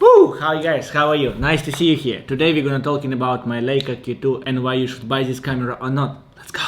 Woo! Hi guys, how are you? Nice to see you here. Today we're gonna talking about my LEICA Q2 and why you should buy this camera or not. Let's go!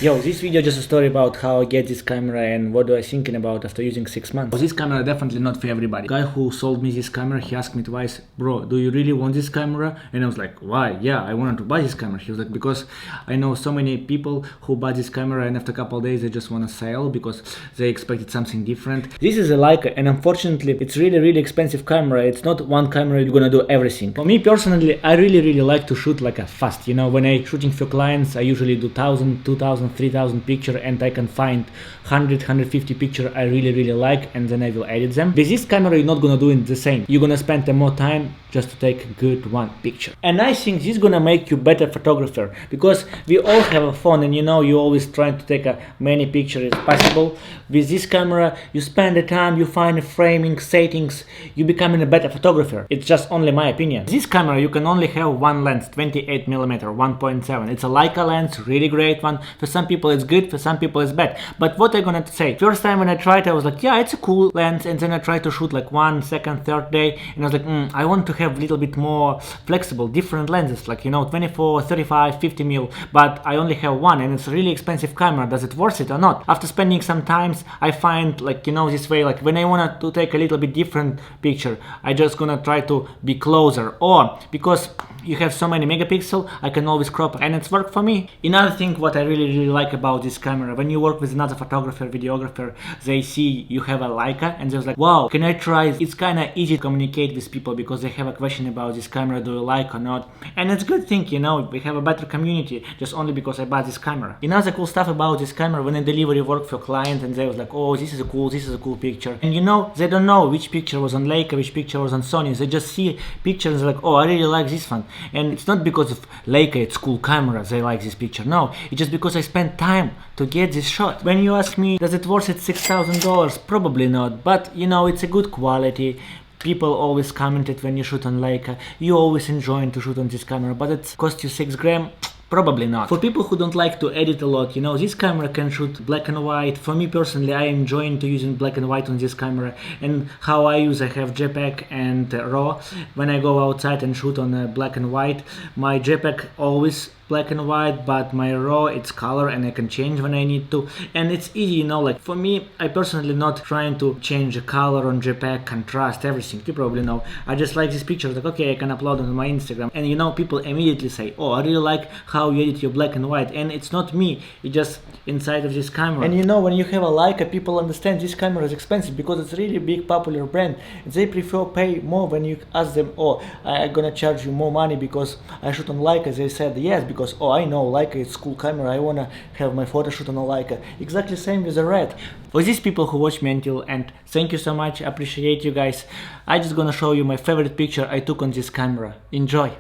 Yo, this video just a story about how I get this camera and what do I thinking about after using 6 months. This camera definitely not for everybody. The guy who sold me this camera, he asked me twice, bro, do you really want this camera? And I was like, why? Yeah, I wanted to buy this camera. He was like, because I know so many people who buy this camera and after a couple of days they just want to sell because they expected something different. This is a Leica and unfortunately it's really expensive camera. It's not one camera you're gonna do everything. For me personally, I really like to shoot like a fast. You know, when I shooting for clients, I usually do 1,000, 2,000, 3,000 picture and I can find 100, 150 picture I really like and then I will edit them. With this camera you're not gonna do it the same. You're gonna spend more time just to take a good one picture. And I think this is gonna make you better photographer because we all have a phone and you know you always trying to take as many pictures as possible. With this camera you spend the time, you find the framing, settings, you becoming a better photographer. It's just only my opinion. This camera you can only have one lens, 28mm 1.7. It's a Leica lens, really great one. For some people it's good, for some people it's bad. But what I'm gonna say, first time when I tried I was like, yeah, it's a cool lens, and then I tried to shoot like 1, 2nd, 3rd day and I was like, I want to have a little bit more flexible, different lenses, like, you know, 24, 35, 50mm, but I only have one and it's a really expensive camera. Does it worth it or not? After spending some times I find, like, you know, this way, like when I want to take a little bit different picture, I just gonna try to be closer, or because you have so many megapixel, I can always crop and it's worked for me. Another thing what I really like about this camera, when you work with another photographer, videographer, they see you have a Leica and they're like, wow, can I try? It's kind of easy to communicate with people because they have a question about this camera, do you like or not? And it's a good thing, you know, we have a better community just only because I bought this camera. Another cool stuff about this camera, when I delivery work for client and they was like, oh, this is a cool picture. And you know, they don't know which picture was on Leica, which picture was on Sony. They just see pictures like, oh, I really like this one. And it's not because of Leica, it's cool camera, they like this picture. No, it's just because I spent time to get this shot. When you ask me, does it worth it $6,000? Probably not, but you know, it's a good quality. People always commented when you shoot on Leica, you always enjoying to shoot on this camera, but it cost you 6 grand. Probably not. For people who don't like to edit a lot, you know, this camera can shoot black and white. For me personally, I am enjoying to using black and white on this camera. And how I use, I have JPEG and RAW. When I go outside and shoot on black and white, my JPEG always black and white, but my RAW it's color and I can change when I need to, and it's easy, you know. Like for me, I personally not trying to change the color on JPEG, contrast, everything. You probably know. I just like this picture, like okay, I can upload on my Instagram, and you know, people immediately say, oh, I really like how you edit your black and white, and it's not me, it's just inside of this camera. And you know, when you have a Leica, people understand this camera is expensive because it's really big popular brand. They prefer pay more when you ask them, oh, I'm gonna charge you more money because I shoot on Leica. They said yes, because oh, I know Leica is cool camera, I wanna have my photo shoot on a Leica. Exactly same with the Red. For these people who watch me until end, thank you so much, appreciate you guys. I just gonna show you my favorite picture I took on this camera. Enjoy!